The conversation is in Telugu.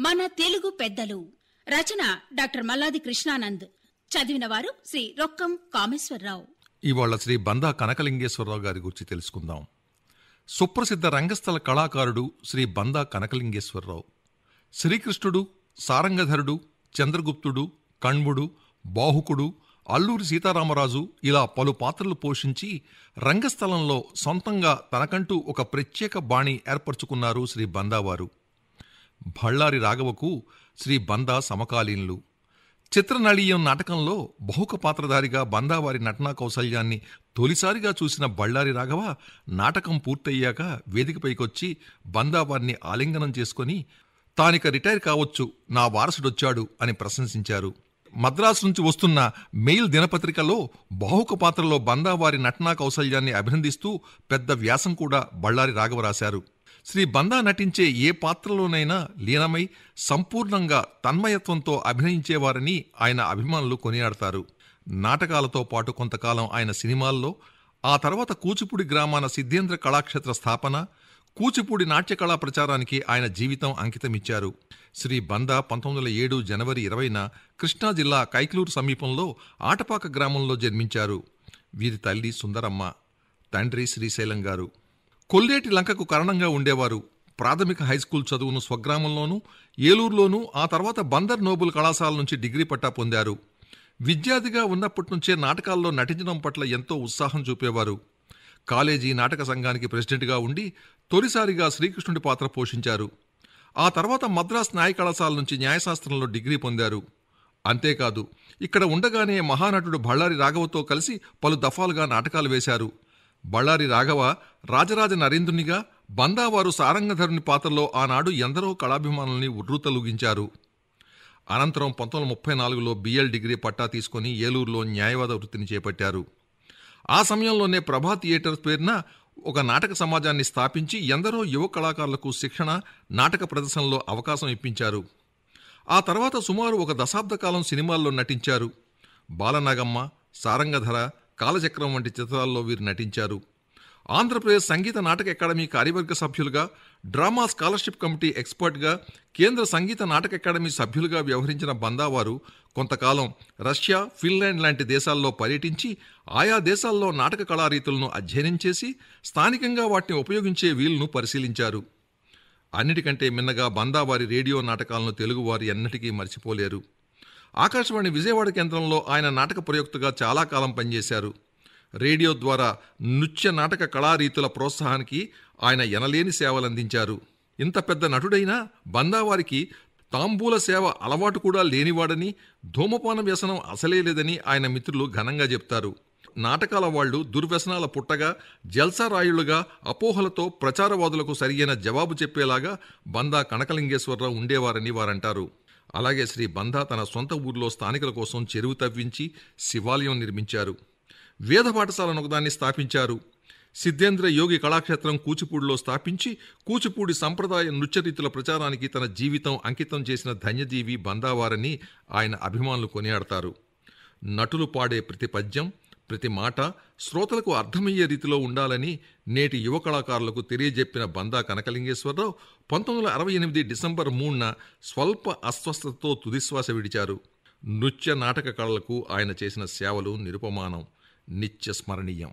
మన తెలుగు పెద్దలు. రచన డాక్టర్ మల్లాది కృష్ణానంద్. చదివిన వారు శ్రీ రొక్కం కామేశ్వరరావు. ఇవాళ శ్రీ బందా కనకలింగేశ్వరరావు గారి గురించి తెలుసుకుందాం. సుప్రసిద్ధ రంగస్థల కళాకారుడు శ్రీ బందా కనకలింగేశ్వరరావు. శ్రీకృష్ణుడు, సారంగధరుడు, చంద్రగుప్తుడు, కణ్వుడు, బాహుకుడు, అల్లూరి సీతారామరాజు ఇలా పలు పాత్రలు పోషించి రంగస్థలంలో సొంతంగా తనకంటూ ఒక ప్రత్యేక బాణి ఏర్పరచుకున్నారు శ్రీ బందావారు. బళ్ళారి రాఘవకు శ్రీ బందా సమకాలీనులు. చిత్రనళీయం నాటకంలో బహుక పాత్రధారిగా బందావారి నటనా కౌశల్యాన్ని తొలిసారిగా చూసిన బళ్ళారి రాఘవ నాటకం పూర్తయ్యాక వేదికపైకొచ్చి బందావారిని ఆలింగనం చేసుకుని తానిక రిటైర్ కావచ్చు, నా వారసుడొచ్చాడు అని ప్రశంసించారు. మద్రాసు నుంచి వస్తున్న మెయిల్ దినపత్రికలో బాహుక పాత్రలో బందావారి నటనా కౌశల్యాన్ని అభినందిస్తూ పెద్ద వ్యాసం కూడా బళ్ళారి రాఘవ రాశారు. శ్రీ బందా నటించే ఏ పాత్రలోనైనా లీనమై సంపూర్ణంగా తన్మయత్వంతో అభినయించేవారని ఆయన అభిమానులు కొనియాడతారు. నాటకాలతో పాటు కొంతకాలం ఆయన సినిమాల్లో, ఆ తర్వాత కూచిపూడి గ్రామాన సిద్ధేంద్ర కళాక్షేత్ర స్థాపన, కూచిపూడి నాట్యకళా ప్రచారానికి ఆయన జీవితం అంకితమిచ్చారు. శ్రీ బందా 1907 జనవరి 20న కృష్ణా జిల్లా కైక్లూరు సమీపంలో ఆటపాక గ్రామంలో జన్మించారు. వీరి తల్లి సుందరమ్మ, తండ్రి శ్రీశైలం గారు. కొల్లేటి లంకకు కారణంగా ఉండేవారు. ప్రాథమిక హైస్కూల్ చదువును స్వగ్రామంలోనూ, ఏలూరులోనూ, ఆ తర్వాత బందర్ నోబుల్ కళాశాల నుంచి డిగ్రీ పట్టా పొందారు. విద్యార్థిగా ఉన్నప్పటి నుంచే నాటకాల్లో నటించడం పట్ల ఎంతో ఉత్సాహం చూపేవారు. కాలేజీ నాటక సంఘానికి ప్రెసిడెంట్గా ఉండి తొలిసారిగా శ్రీకృష్ణుడి పాత్ర పోషించారు. ఆ తర్వాత మద్రాస్ న్యాయ కళాశాల నుంచి న్యాయశాస్త్రంలో డిగ్రీ పొందారు. అంతేకాదు, ఇక్కడ ఉండగానే మహానటుడు బళ్ళారి రాఘవతో కలిసి పలు దఫాలుగా నాటకాలు వేశారు. బళ్ళారి రాఘవ రాజరాజ నరేంద్రునిగా, బందావారు సారంగధరుని పాత్రలో ఆనాడు ఎందరో కళాభిమానుల్ని ఉర్రూతలూగించారు. అనంతరం 1934లో బిఎల్ డిగ్రీ పట్టా తీసుకుని ఏలూరులో న్యాయవాద వృత్తిని చేపట్టారు. ఆ సమయంలోనే ప్రభా థియేటర్ పేరున ఒక నాటక సమాజాన్ని స్థాపించి ఎందరో యువ కళాకారులకు శిక్షణ, నాటక ప్రదర్శనలో అవకాశం ఇప్పించారు. ఆ తర్వాత సుమారు ఒక దశాబ్ద కాలం సినిమాల్లో నటించారు. బాలనాగమ్మ, సారంగధర, కాలచక్రం వంటి చిత్రాల్లో వీరు నటించారు. ఆంధ్రప్రదేశ్ సంగీత నాటక అకాడమీ కార్యవర్గ సభ్యులుగా, డ్రామా స్కాలర్షిప్ కమిటీ ఎక్స్పర్ట్గా, కేంద్ర సంగీత నాటక అకాడమీ సభ్యులుగా వ్యవహరించిన బందావారు కొంతకాలం రష్యా, ఫిన్లాండ్ లాంటి దేశాల్లో పర్యటించి ఆయా దేశాల్లో నాటక కళారీతులను అధ్యయనం చేసి స్థానికంగా వాటిని ఉపయోగించే వీలును పరిశీలించారు. అన్నిటికంటే మిన్నగా బందావారి రేడియో నాటకాలను తెలుగువారు ఎన్నటికీ మర్చిపోలేరు. ఆకాశవాణి విజయవాడ కేంద్రంలో ఆయన నాటక ప్రయోక్తగా చాలా కాలం పనిచేశారు. రేడియో ద్వారా నృత్య నాటక కళారీతుల ప్రోత్సాహానికి ఆయన ఎనలేని సేవలందించారు. ఇంత పెద్ద నటుడైనా బందావారికి తాంబూల సేవ అలవాటు కూడా లేనివాడని, ధూమపాన వ్యసనం అసలే లేదని ఆయన మిత్రులు ఘనంగా చెప్తారు. నాటకాల వాళ్లు దుర్వ్యసనాల పుట్టగా, జల్సారాయుళ్లుగా, అపోహలతో ప్రచారవాదులకు సరియైన జవాబు చెప్పేలాగా బందా కనకలింగేశ్వరరావు ఉండేవారని వారంటారు. అలాగే శ్రీ బందా తన సొంత ఊర్లో స్థానికుల కోసం చెరువు తవ్వించి శివాలయం నిర్మించారు. వేద పాఠశాలను ఒకదాన్ని స్థాపించారు. సిద్ధేంద్ర యోగి కళాక్షేత్రం కూచిపూడిలో స్థాపించి కూచిపూడి సంప్రదాయ నృత్యరీతుల ప్రచారానికి తన జీవితం అంకితం చేసిన ధన్యజీవి బందావారని ఆయన అభిమానులు కొనియాడతారు. నటులు పాడే ప్రతి పద్యం, ప్రతి మాట శ్రోతలకు అర్థమయ్యే రీతిలో ఉండాలని నేటి యువ కళాకారులకు తెలియజెప్పిన బందా కనకలింగేశ్వరరావు 1968 డిసెంబర్ 3న స్వల్ప అస్వస్థతతో తుదిశ్వాస విడిచారు. నృత్య నాటక కళలకు ఆయన చేసిన సేవలు నిరుపమానం, నిత్య స్మరణీయం.